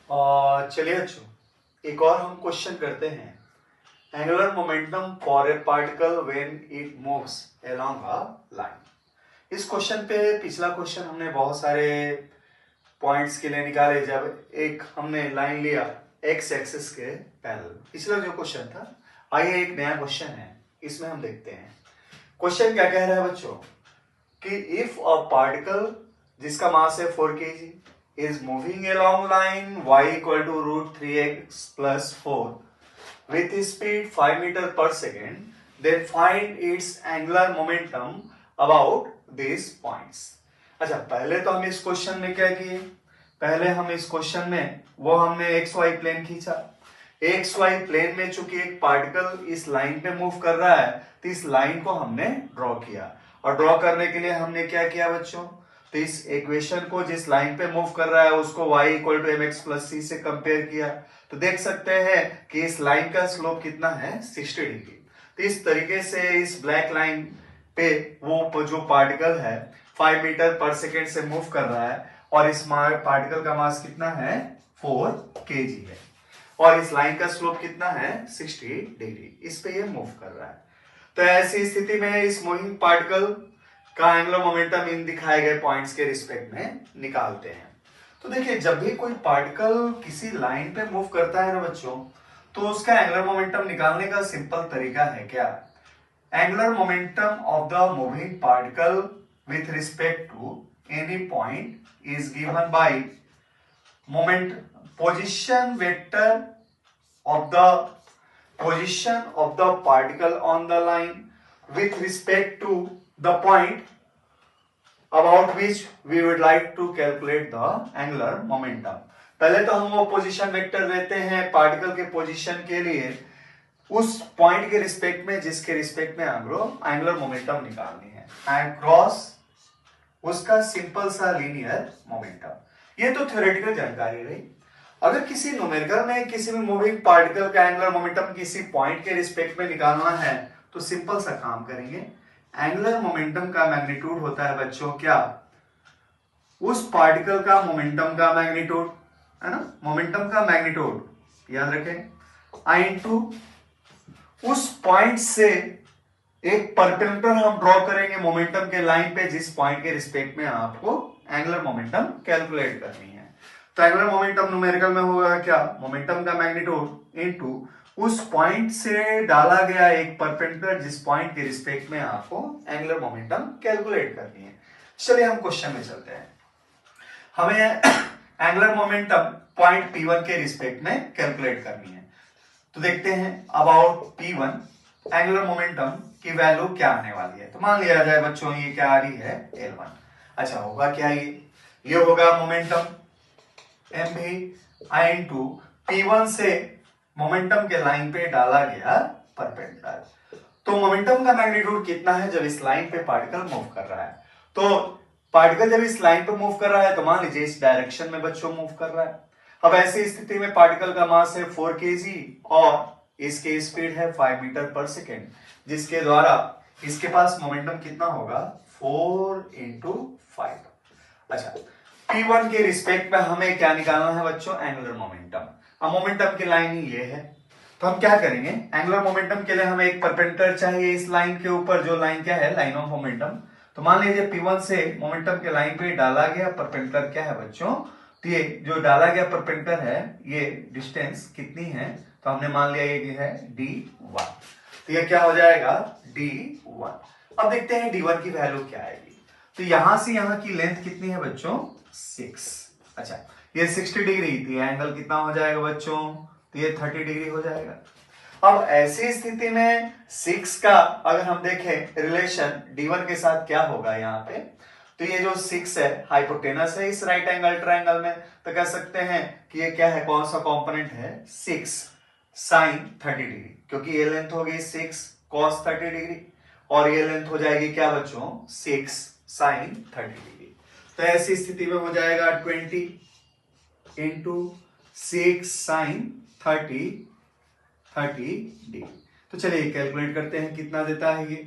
और चलिए बच्चों, एक और हम क्वेश्चन करते हैं। Angular momentum for a particle when it moves along a line. इस क्वेश्चन पे पिछला क्वेश्चन हमने बहुत सारे पॉइंट्स के लिए निकाले, जब एक हमने लाइन लिया एक्स एक्सिस के पैरेलल। पिछला जो क्वेश्चन था, आइए एक नया क्वेश्चन है, इसमें हम देखते हैं क्वेश्चन क्या कह रहा है बच्चों कि इफ अ पार्टिकल जिसका मास है 4 kg is moving along line y equal to root 3x plus 4 with speed 5 meter per second, then find its angular momentum about these points। अच्छा, पहले तो हम इस क्वेश्चन में क्या किए, पहले हम इस क्वेश्चन में वो हमने एक्स वाई प्लेन खींचा। एक्स वाई प्लेन में चूंकि एक पार्टिकल इस लाइन पे मूव कर रहा है, तो इस लाइन को हमने ड्रॉ किया, और ड्रॉ करने के लिए हमने क्या किया बच्चों, तो इस इक्वेशन को जिस लाइन पे मूव कर रहा है उसको y equal to mx plus c से कंपेयर किया, तो देख सकते हैं कि इस लाइन का स्लोप कितना है 60 डिग्री। तो इस तरीके से इस ब्लैक लाइन पे वो जो पार्टिकल है 5 मीटर पर सेकेंड से मूव कर रहा है, और इस पार्टिकल का मास कितना है 4 kg है, और इस लाइन का स्लोप कितना है 60 डिग्री, इस पे ये मूव कर रहा है। तो ऐसी स्थिति में इस मूविंग पार्टिकल का एंगुलर मोमेंटम इन दिखाए गए पॉइंट्स के रिस्पेक्ट में निकालते हैं। तो देखिए, जब भी कोई पार्टिकल किसी लाइन पे मूव करता है ना बच्चों, तो उसका एंगुलर मोमेंटम निकालने का सिंपल तरीका है क्या, angular momentum of the moving particle with respect to any point is given by moment position vector of the position of the particle on the line with respect to the point about which we would like to calculate the angular momentum। पहले तो हम वो position vector लेते हैं particle के position के लिए उस पॉइंट के रिस्पेक्ट में जिसके रिस्पेक्ट में एंगुलर मोमेंटम निकालनी है, एंड क्रॉस उसका सिंपल सा लीनियर मोमेंटम। ये तो थ्योरेटिकल जानकारी रही। अगर किसी न्यूमेरिकल में किसी भी मूविंग पार्टिकल का एंगुलर मोमेंटम किसी पॉइंट के रिस्पेक्ट में निकालना है, तो सिंपल सा काम करेंगे। एंगुलर मोमेंटम का मैग्नीट्यूड होता है बच्चों क्या, उस पार्टिकल का मोमेंटम का मैग्नीट्यूड, है ना, मोमेंटम का मैग्नीट्यूड याद रखें, आई इनटू उस पॉइंट से एक परपेंडिकुलर हम ड्रॉ करेंगे मोमेंटम के लाइन पे, जिस पॉइंट के रिस्पेक्ट में आपको एंगुलर मोमेंटम कैलकुलेट करनी है। तो एंगुलर मोमेंटम न्यूमेरिकल में होगा क्या, मोमेंटम का मैग्नीट्यूड इनटू उस पॉइंट से डाला गया एक परपेंडिकुलर जिस पॉइंट के रिस्पेक्ट में आपको एंगुलर मोमेंटम कैलकुलेट करनी है। चलिए हम क्वेश्चन में चलते हैं। हमें एंगुलर मोमेंटम पॉइंट P1 के रिस्पेक्ट में कैलकुलेट करनी है। तो देखते हैं अबाउट P1 एंगुलर मोमेंटम की वैल्यू क्या आने वाली है। तो मान लिया जाए बच्चों ये क्या आ रही है L1। अच्छा, होगा क्या, ये होगा मोमेंटम एम भी आई इनटू P1 से मोमेंटम के लाइन पे डाला गया परपेंडिकुलर। तो मोमेंटम का मैग्नीट्यूड कितना है जब इस लाइन पे पार्टिकल मूव कर रहा है, तो पार्टिकल जब इस लाइन पे मूव कर रहा है तो मान लीजिए इस डायरेक्शन में बच्चों मूव कर रहा है। अब ऐसी स्थिति में पार्टिकल का मास है 4 kg और इसकी स्पीड है 5 मीटर पर सेकेंड, जिसके द्वारा इसके पास मोमेंटम कितना होगा 4 × 5। अच्छा, P1 के रिस्पेक्ट में हमें क्या निकालना है बच्चों, एंगुलर मोमेंटम। अब मोमेंटम की लाइन ही ये है, तो हम क्या करेंगे, एंगुलर मोमेंटम के लिए हमें एक परपेंडिकुलर चाहिए इस लाइन के ऊपर, जो लाइन क्या है, लाइन ऑफ मोमेंटम। तो मान लीजिए P1 से मोमेंटम के लाइन पे डाला गया परपेंडिकुलर क्या है बच्चों, तो ये जो डाला गया परपेंडिकुलर है, ये डिस्टेंस कितनी है, तो हमने मान लिया ये है D1। तो ये क्या हो जाएगा D1। अब देखते हैं D1 की वैल्यू क्या आएगी। तो यहां से यहां की लेंथ कितनी है बच्चों 6। अच्छा, ये 60 डिग्री थी, एंगल कितना हो जाएगा बच्चों, तो ये 30 डिग्री हो जाएगा। अब ऐसी स्थिति में 6 का अगर हम देखें रिलेशन D1 के साथ क्या होगा यहाँ पे, तो ये जो 6 है हाइपोटेनस है इस राइट एंगल ट्रायंगल में, तो कह सकते हैं कि ये क्या है, कौन सा कंपोनेंट है 6 sin 30 डिग्री, क्योंकि ये लेंथ हो गई 6 cos 30 डिग्री, और ये लेंथ हो जाएगी क्या बच्चों 6 sin 30 डिग्री। तो ऐसी स्थिति में हो जाएगा 20 × 6 sin 30 डिग्री। तो चलिए कैलकुलेट करते हैं कितना देता है ये।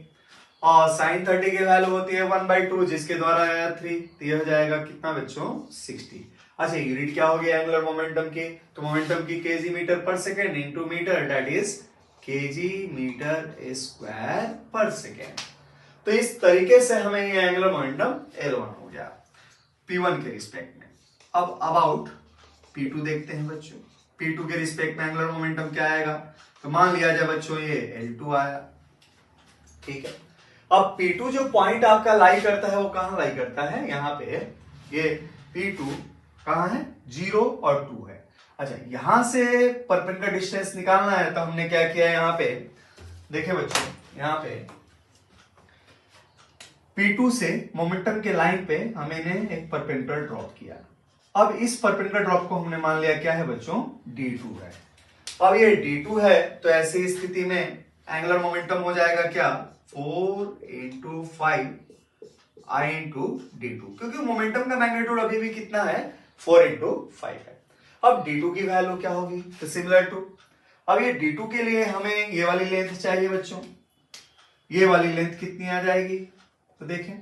और साइन 30 की वैल्यू होती है 1/2, जिसके द्वारा आया 3, तो ये हो जाएगा कितना बच्चों 60। अच्छा यूनिट क्या हो गया एंगुलर मोमेंटम की, तो मोमेंटम की kg metre per second into metre, that is kg metre square per second. तो इस तरीके से हमें ये एंगुलर मोमेंटम L1 हो गया P1 के रिस्पेक्ट में। अब अबाउट P2 देखते हैं बच्चों। P2 के रिस्पेक्ट में एंगुलर मोमेंटम क्या आएगा, तो मान लिया जाए बच्चों ये L2 आया, ठीक है। अब P2 जो पॉइंट आपका लाई करता है वो कहां लाई करता है, यहां पे ये P2 कहां है, 0 और 2 है। अच्छा यहां से परपेंडिकुलर डिस्टेंस निकालना है, तो हमने क्या किया यहां पे, देखिए बच्चों यहां पे P2 से मोमेंटम के लाइन पे हमने एक परपेंडिकुलर ड्रॉप किया। अब इस परपेंडिकुलर ड्रॉप को हमने मान लिया क्या है बच्चों, D2 है। अब ये D2 है, तो ऐसी स्थिति में एंगुलर मोमेंटम हो जाएगा क्या, 4 × 5 I × D2, क्योंकि मोमेंटम का मैग्नीट्यूड अभी भी कितना है, 4 × 5 है। अब D2 की वैल्यू क्या होगी, तो सिमिलर टू, अब ये D2 के लिए हमें ये वाली लेंथ चाहिए बच्चों, ये वाली लेंथ कितनी आ जाएगी, तो देखें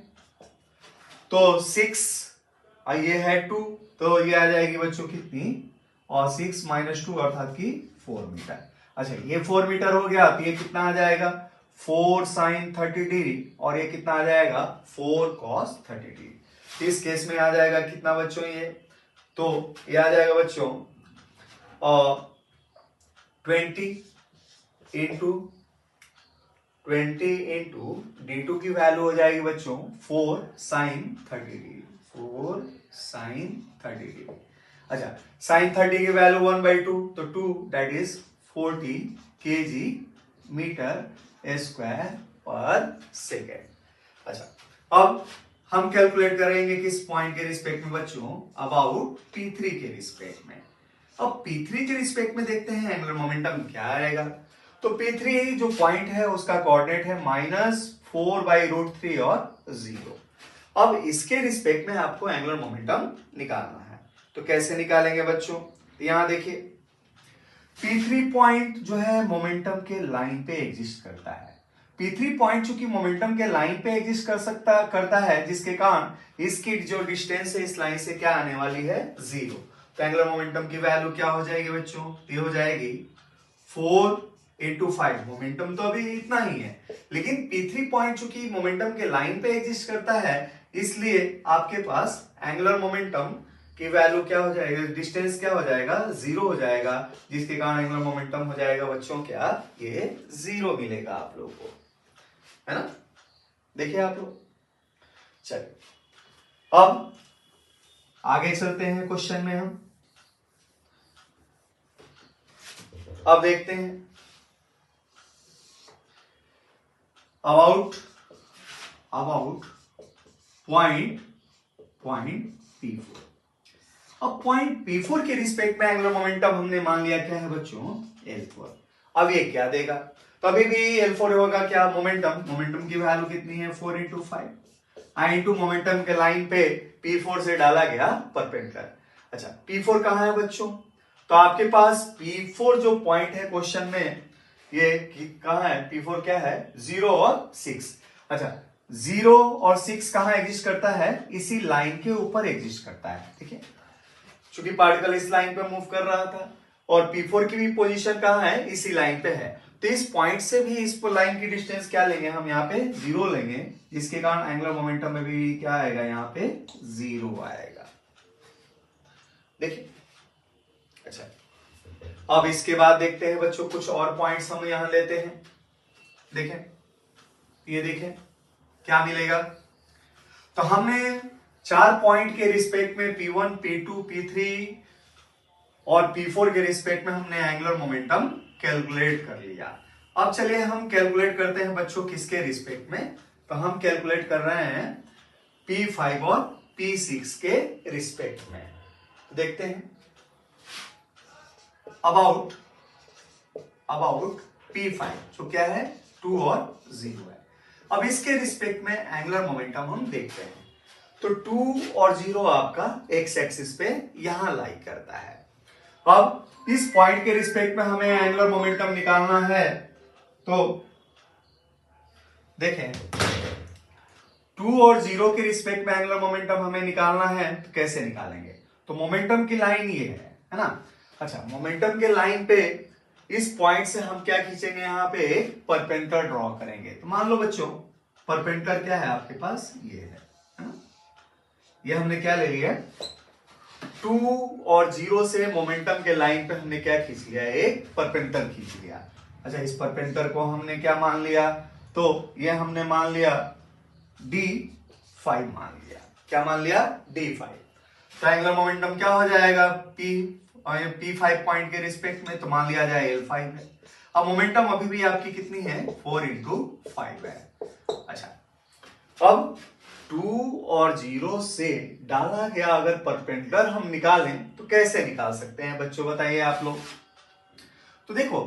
तो 6 और ये है 2, तो ये आ जाएगी बच्चों कितनी, और 6 - 2 अर्थात की 4 मीटर। अच्छा ये 4 मीटर हो गया, तो ये कितना आ जाएगा 4 sin 30 डिग्री, और ये कितना आ जाएगा 4 cos 30 डिग्री। इस केस में आ जाएगा कितना बच्चों ये, तो ये आ जाएगा बच्चों 20 इंटू D2 की वैल्यू हो जाएगी बच्चों 4 sin 30 डिग्री, 4 sin 30 डिग्री। अच्छा sin 30 की वैल्यू 1/2, तो 2 that is 40 kg metre square per second. अच्छा अब हम कैलकुलेट करेंगे किस पॉइंट के रिस्पेक्ट में बच्चों, अबाउट P3 के रिस्पेक्ट में। अब P3 के रिस्पेक्ट में देखते हैं एंगुलर मोमेंटम क्या आएगा, तो P3 जो पॉइंट है उसका कोऑर्डिनेट है -4/√3 और 0। अब इसके रिस्पेक्ट में आपको एंगुलर मोमेंटम निकालना है, तो कैसे निकालेंगे बच्चों, तो यहां देखिए P3 पॉइंट जो है मोमेंटम के लाइन पे एग्जिस्ट करता है। P3 पॉइंट चूंकि मोमेंटम के लाइन पे एग्जिस्ट करता है, जिसके कारण इसकी जो डिस्टेंस है इस लाइन से क्या आने वाली है 0। तो एंगुलर मोमेंटम की वैल्यू क्या हो जाएगी बच्चों, ये हो जाएगी 4 × 5। मोमेंटम तो अभी इतना ही है, लेकिन P3 पॉइंट चूंकि मोमेंटम के लाइन पे एग्जिस्ट करता है, इसलिए आपके पास एंगुलर मोमेंटम की वैल्यू क्या हो जाएगा, डिस्टेंस क्या हो जाएगा 0 हो जाएगा, जिसके कारण एंगुलर मोमेंटम हो जाएगा बच्चों क्या, ये 0 मिलेगा आप लोगों को, है ना। देखिए आप लोग, चलिए अब आगे चलते हैं क्वेश्चन में। हम अब देखते हैं अबाउट पॉइंट P4। अब पॉइंट P4 के रिस्पेक्ट में एंगुलर मोमेंटम हमने मान लिया क्या है बच्चों, L4। अब ये क्या देगा, तो अभी भी L4 होगा क्या, मोमेंटम की वैल्यू कितनी है 4 × 5 I इंटू मोमेंटम के लाइन पे P4 से डाला गया परपेंडिकुलर। अच्छा P4 कहां है बच्चों, तो आपके पास P4 जो पॉइंट है क्वेश्चन में, ये कहां है, P4 क्या है 0 और 6। अच्छा 0 और 6 कहां एग्जिस्ट करता है, इसी लाइन के ऊपर एग्जिस्ट करता है, ठीक है। चूंकि पार्टिकल इस लाइन पे मूव कर रहा था, और P4 की भी पोजीशन कहां है, इसी लाइन पे है, तो इस पॉइंट से भी इस लाइन की डिस्टेंस क्या लेंगे हम, यहाँ पे 0 लेंगे, जिसके कारण एंगुलर मोमेंटम में भी क्या आएगा, यहाँ पे 0 आएगा। देखिए अच्छा अब इसके बाद देखते हैं बच्चों कुछ और पॉइंट्स हम यहां लेते हैं। देखें ये देखें क्या मिलेगा, तो हमने 4 पॉइंट के रिस्पेक्ट में P1 P2 P3 और P4 के रिस्पेक्ट में हमने एंगुलर मोमेंटम कैलकुलेट कर लिया। अब चलिए हम कैलकुलेट करते हैं बच्चों किसके रिस्पेक्ट में, तो हम कैलकुलेट कर रहे हैं P5 और P6 के रिस्पेक्ट में। देखते हैं अबाउट P5 जो क्या है 2 और 0 है। अब इसके रिस्पेक्ट में एंगुलर मोमेंटम हम देखते हैं, तो 2 और 0 आपका एक्स एक्सिस पे यहां लाई करता है। अब इस पॉइंट के रिस्पेक्ट में हमें एंगुलर मोमेंटम निकालना है, तो देखें 2 और 0 के रिस्पेक्ट में एंगुलर मोमेंटम हमें निकालना है, तो कैसे निकालेंगे? तो मोमेंटम की लाइन ये है ना? अच्छा, मोमेंटम के लाइन पे इस पॉइंट से हम क्या खींचेंगे? यहाँ पे एक परपेंडिकुलर ड्रॉ करेंगे। तो मान लो बच्चों परपेंडिकुलर क्या है आपके पास? ये है ना? ये हमने क्या ले लिया? 2 और 0 से मोमेंटम के लाइन पे हमने क्या खींच लिया? एक परपेंडिकुलर खींच लिया। अच्छा, इस परपेंडिकुलर को हमने क्या मान लिया? तो ये हमने मान लिया d5 मान लिया। क्या मान लिया? d5। तो एंगुलर मोमेंटम क्या हो जाएगा? p, और ये p5 पॉइंट के रिस्पेक्ट में, तो मान लिया जाए l5 है। अब मोमेंटम अभी भी आपकी कितनी है? 4 into 5 है। अच्छा, अब 2 और 0 से डाला गया अगर परपेंडिकुलर हम निकालें तो कैसे निकाल सकते हैं बच्चों, बताइए आप लोग। तो देखो,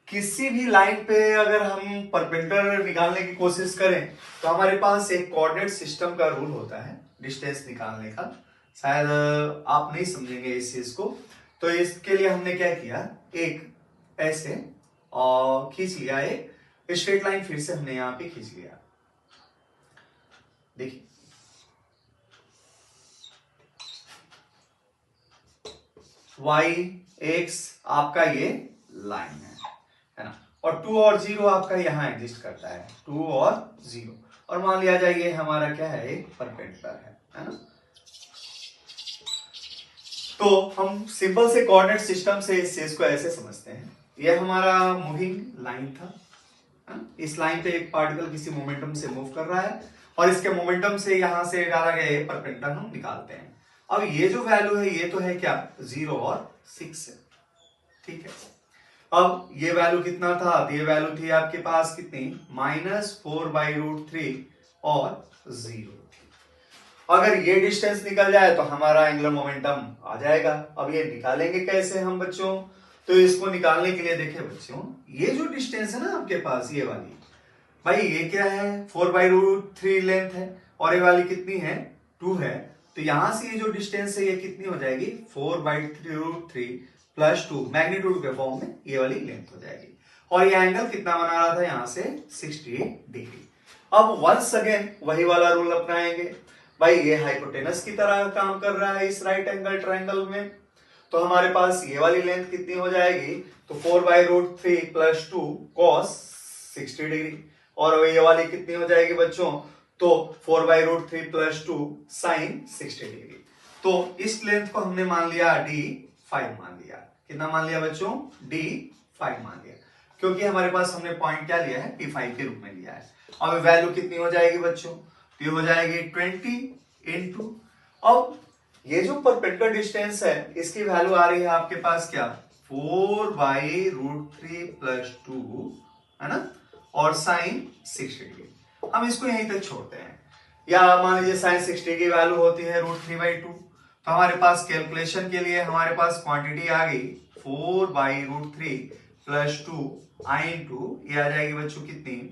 किसी भी लाइन पे अगर हम परपेंडिकुलर निकालने की कोशिश करें तो हमारे पास एक कोऑर्डिनेट सिस्टम का रूल होता है डिस्टेंस निकालने का। शायद आप नहीं समझेंगे इस चीज को, तो इसके लिए हमने क्या किया? एक ऐसे और खींच लिया, एक स्ट्रेट लाइन फिर से हमने यहां पे खींच लिया। देखिए y x आपका ये लाइन है ना? और 2 और 0 आपका यहां एग्जिस्ट करता है, 2 और 0, और मान लिया जाए ये हमारा क्या है? एक परपेंडिकुलर है ना? तो हम सिंपल से कोऑर्डिनेट सिस्टम से इस चीज को ऐसे समझते हैं, ये हमारा मूविंग लाइन था है? इस लाइन पे एक पार्टिकल किसी मोमेंटम से मूव कर रहा है और इसके मोमेंटम से यहां से डाला गया परपेंडिकुलर हम निकालते हैं। अब ये जो वैल्यू है ये तो है क्या? 0 और 6 है, ठीक है। अब ये वैल्यू कितना था? तो ये वैल्यू थी आपके पास कितनी? -4/√3 और 0। अगर ये डिस्टेंस निकल जाए तो हमारा एंगुलर मोमेंटम आ जाएगा। अब ये निकालेंगे कैसे हम बच्चों? तो इसको निकालने के लिए देखिए बच्चों, ये जो डिस्टेंस है ना आपके पास, ये वाली, भाई ये क्या है? 4/√3 लेंथ है और ये वाली कितनी है? 2 है। तो यहां से ये जो डिस्टेंस है ये कितनी हो जाएगी? 4/√3 प्लस 2, मैग्नीट्यूड के फॉर्म में ये वाली लेंथ हो जाएगी। और ये एंगल कितना बना रहा था यहां से? 60 डिग्री। अब वंस अगेन वही वाला रूल अपनाएंगे। भाई ये हाइपोटेनस की तरह काम कर रहा है इस राइट एंगल ट्रायंगल में, तो हमारे पास ये वाली लेंथ कितनी हो जाएगी? तो 4/√3 प्लस 2 cos 60 डिग्री, और ये वाली कितनी हो जाएगी बच्चों? तो 4/√3 प्लस 2 sin 60 डिग्री। तो इस लेंथ को हमने मान लिया d5 मान लिया। कितना मान लिया बच्चों? d5 मान लिया, क्योंकि हमारे पास हमने पॉइंट क्या लिया है? p5 के रूप में लिया है। अब वैल्यू कितनी हो जाएगी बच्चों? ये हो जाएगी 20 इंटू, अब ये जो परपेंडिकुलर डिस्टेंस है इसकी वैल्यू आ रही है आपके पास क्या? 4/√3 प्लस 2 है ना, और साइन 60 डिग्री। हम इसको यहीं तक छोड़ते हैं, या मान लीजिए साइन 60 की वैल्यू होती है √3/2। तो हमारे पास कैलकुलेशन के लिए हमारे पास क्वांटिटी आ गई 4/√3 प्लस 2 आई इंटू, ये आ जाएगी बच्चों कितनी?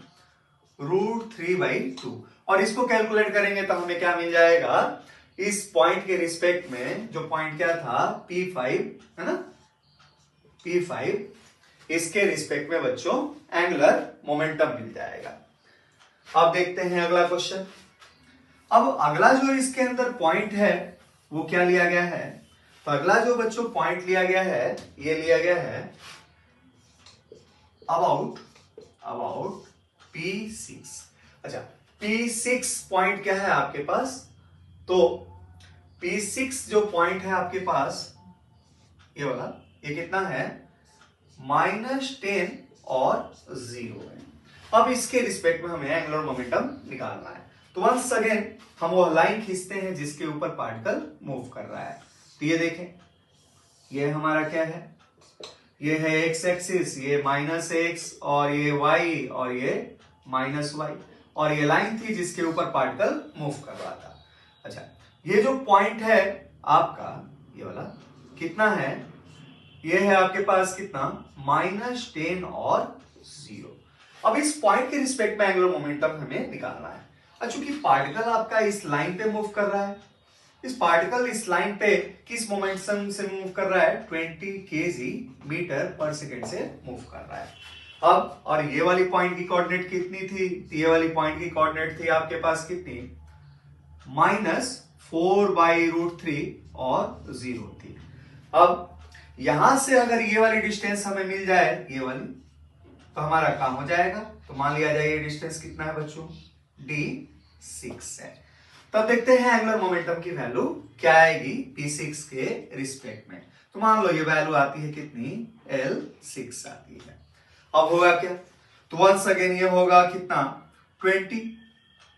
√3/2। और इसको कैलकुलेट करेंगे तो हमें क्या मिल जाएगा? इस पॉइंट के रिस्पेक्ट में जो पॉइंट क्या था? P5 है ना, P5, इसके रिस्पेक्ट में बच्चों एंगुलर मोमेंटम मिल जाएगा। अब देखते हैं अगला क्वेश्चन। अब अगला जो इसके अंदर पॉइंट है वो क्या लिया गया है? तो अगला जो बच्चों पॉइंट लिया गया है, ये लिया गया है अबाउट P6। अच्छा, P6 पॉइंट क्या है आपके पास? तो P6 जो पॉइंट है आपके पास, ये वाला, ये कितना है? -10 और 0 है। अब इसके रिस्पेक्ट में हमें एंगुलर मोमेंटम निकालना है। तो वंस अगेन हम वो लाइन खींचते हैं जिसके ऊपर पार्टिकल मूव कर रहा है। तो ये देखें, ये हमारा क्या है? ये है x एक्सिस, ये -x, और ये y, और ये -y, और ये लाइन थी जिसके ऊपर पार्टिकल मूव कर रहा था। अच्छा, ये जो पॉइंट है आपका, ये वाला कितना है? ये है आपके पास कितना? -10 और 0। अब इस पॉइंट के रिस्पेक्ट में एंगुलर मोमेंटम हमें निकालना है। चूंकि पार्टिकल आपका इस लाइन पे मूव कर रहा है, इस पार्टिकल इस लाइन पे किस मोमेंटम से मूव कर रहा है? 20 kg मीटर पर सेकेंड से मूव कर रहा है। अब और ये वाली पॉइंट की कोऑर्डिनेट कितनी थी? ये वाली पॉइंट की कोऑर्डिनेट थी आपके पास कितनी? -4/√3 और 0 थी। अब यहां से अगर ये वाली डिस्टेंस हमें मिल जाए, ये वाली, तो हमारा काम हो जाएगा। तो मान लिया जाए ये डिस्टेंस कितना है बच्चों? d6 है। तब देखते हैं एंगुलर मोमेंटम की वैल्यू क्या आएगी p6 के रिस्पेक्ट में। तो मान लो ये वैल्यू आती है कितनी? L6 आती है। अब होगा क्या? तो वंस अगेन ये होगा कितना? 20,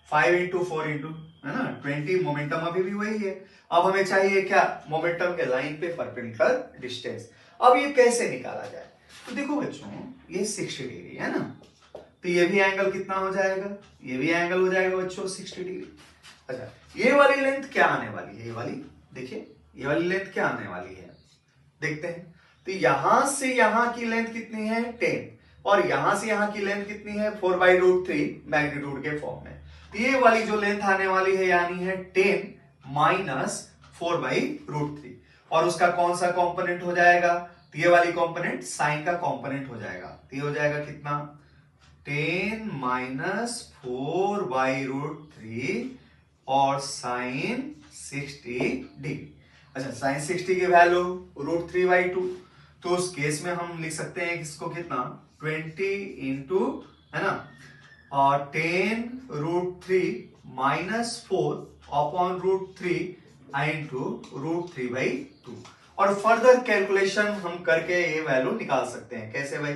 5 into 4 into, है ना, 20। मोमेंटम अभी भी वही है। अब हमें चाहिए क्या? मोमेंटम के लाइन पे परपेंडिकुलर डिस्टेंस। अब ये कैसे निकाला जाए? तो देखो बच्चों, ये 60 डिग्री है ना, तो ये भी एंगल कितना हो जाएगा? ये भी एंगल हो जाएगा बच्चों 60 डिग्री। अच्छा, ये वाली लेंथ क्या आने वाली है? ये वाली देखिए, ये वाली लेंथ क्या आने वाली है? देखते हैं। तो यहां से यहां की लेंथ कितनी है? 10, और यहां से यहां की लेंथ कितनी है? 4/√3 मैग्नीट्यूड के फॉर्म में। तो ये वाली जो लेंथ आने वाली है यानी है 10 माइनस 4/√3, और उसका कौन सा कंपोनेंट हो जाएगा? तो ये वाली कंपोनेंट साइन का कंपोनेंट हो जाएगा। तो ये हो जाएगा कितना? 10 माइनस 4/√3 और साइन 60 डिग्री। अच्छा, साइन 60 की वैल्यू √3/2, तो उस केस में हम लिख सकते हैं इसको कितना? 20 इंटू, है ना, और 10√3 माइनस 4 अपॉन √3 इंटू √3/2। और फर्दर कैलकुलेशन हम करके ये वैल्यू निकाल सकते हैं। कैसे भाई?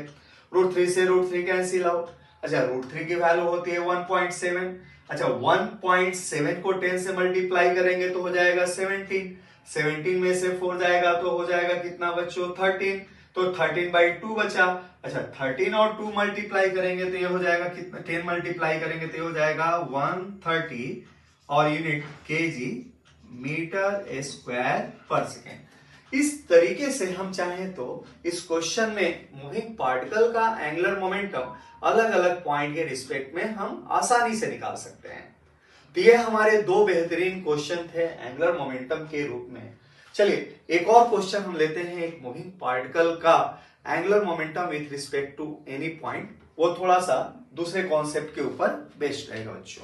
√3 से √3 कैंसिल आउट। अच्छा, √3 की वैल्यू होती है 1.7। अच्छा, 1.7 को 10 से मल्टीप्लाई करेंगे तो हो जाएगा 17। 17 में से 4 जाएगा तो हो जाएगा कितना बच्चों? 13। तो 13/2 बचा। अच्छा, 13 और 2 मल्टीप्लाई करेंगे तो ये हो जाएगा कितना? 10 मल्टीप्लाई करेंगे तो ये हो जाएगा 130, और unit KG metre square per second. इस तरीके से हम चाहें तो इस क्वेश्चन में मूविंग पार्टिकल का एंगुलर मोमेंटम अलग अलग पॉइंट के रिस्पेक्ट में हम आसानी से निकाल सकते हैं। तो ये हमारे दो बेहतरीन क्वेश्चन थे एंगुलर मोमेंटम के रूप में। चलिए एक और क्वेश्चन हम लेते हैं, एक मूविंग पार्टिकल का angular momentum with respect to any point. वो थोड़ा सा दूसरे कॉन्सेप्ट के ऊपर बेस्ड रहेगा बच्चों।